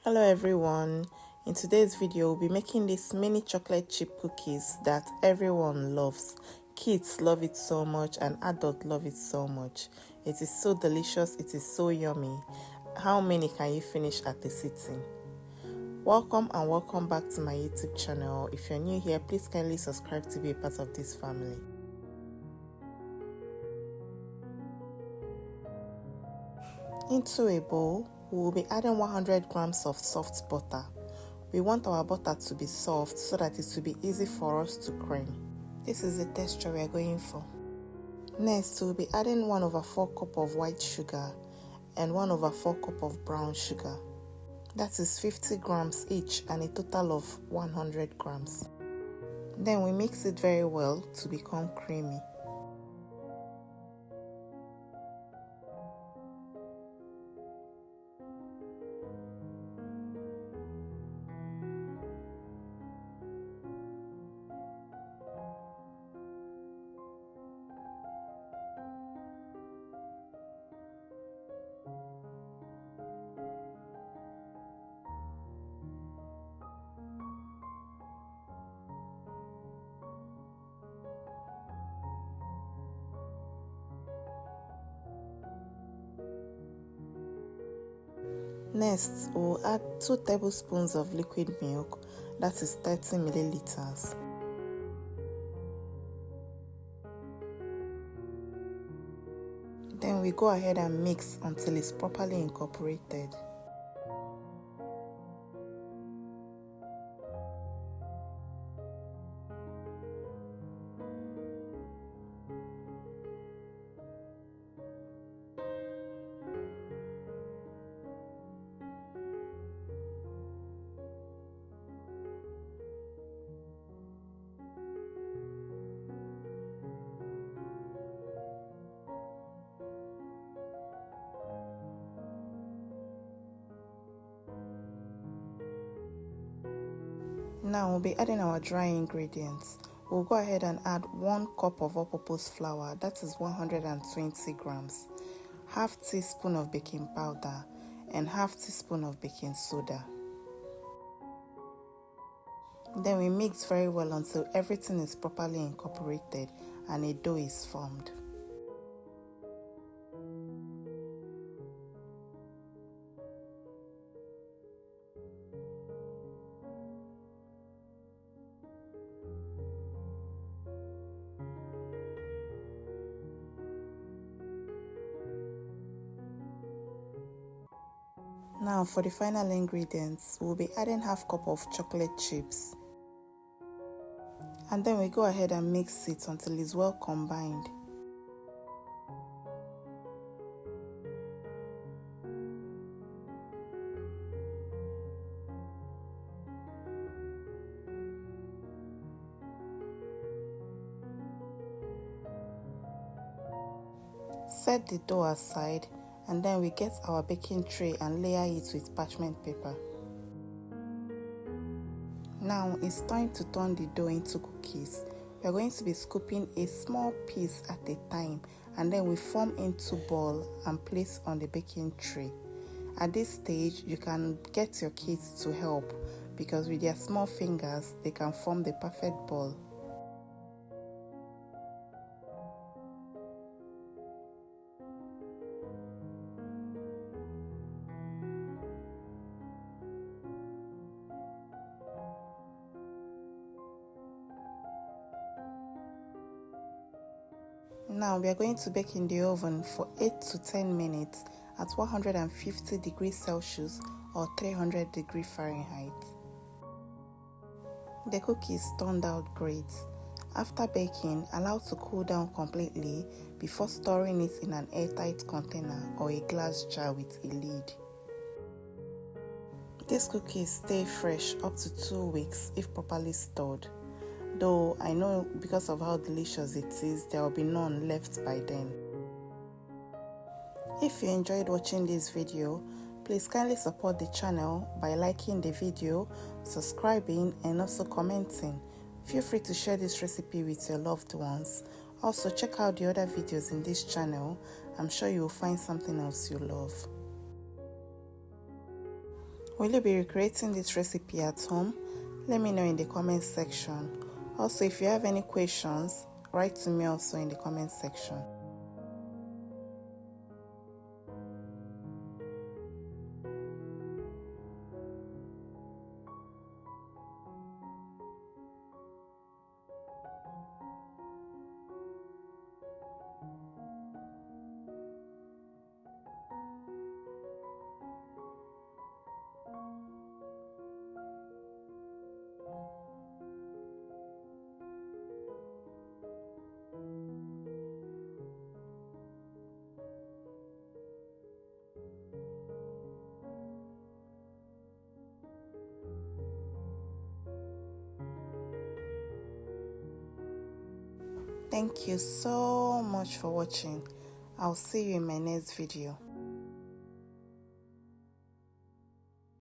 Hello everyone, in today's video we'll be making these mini chocolate chip cookies that everyone loves. Kids love it so much and adults love it so much. It is so delicious, it is so yummy. How many can you finish at a sitting? Welcome and welcome back to my YouTube channel. If you're new here, please kindly subscribe to be a part of this family. Into a bowl, we will be adding 100 grams of soft butter. We want our butter to be soft so that it will be easy for us to cream. This is the texture we are going for. Next, we will be adding 1/4 cup of white sugar and 1/4 cup of brown sugar. That is 50 grams each and a total of 100 grams. Then we mix it very well to become creamy. Next, we'll add 2 tablespoons of liquid milk, that is 30 milliliters. Then we go ahead and mix until it's properly incorporated. Now we'll be adding our dry ingredients. We'll go ahead and add 1 cup of all-purpose flour, that is 120 grams, half teaspoon of baking powder, and half teaspoon of baking soda. Then we mix very well until everything is properly incorporated and a dough is formed. Now for the final ingredients, we'll be adding half cup of chocolate chips. And then we go ahead and mix it until it's well combined. Set the dough aside, and then we get our baking tray and layer it with parchment paper. Now it's time to turn the dough into cookies. We are going to be scooping a small piece at a time, and then we form into ball and place on the baking tray. At this stage, you can get your kids to help because with their small fingers, they can form the perfect ball. Now we are going to bake in the oven for 8 to 10 minutes at 150 degrees Celsius or 300 degrees Fahrenheit. The cookies turned out great. After baking, allow to cool down completely before storing it in an airtight container or a glass jar with a lid. These cookies stay fresh up to 2 weeks if properly stored. Though I know because of how delicious it is, there will be none left by then. If you enjoyed watching this video, please kindly support the channel by liking the video, subscribing, and also commenting. Feel free to share this recipe with your loved ones. Also check out the other videos in this channel. I'm sure you will find something else you love. Will you be recreating this recipe at home? Let me know in the comment section. Also, if you have any questions, write to me also in the comment section. Thank you so much for watching. I'll see you in my next video.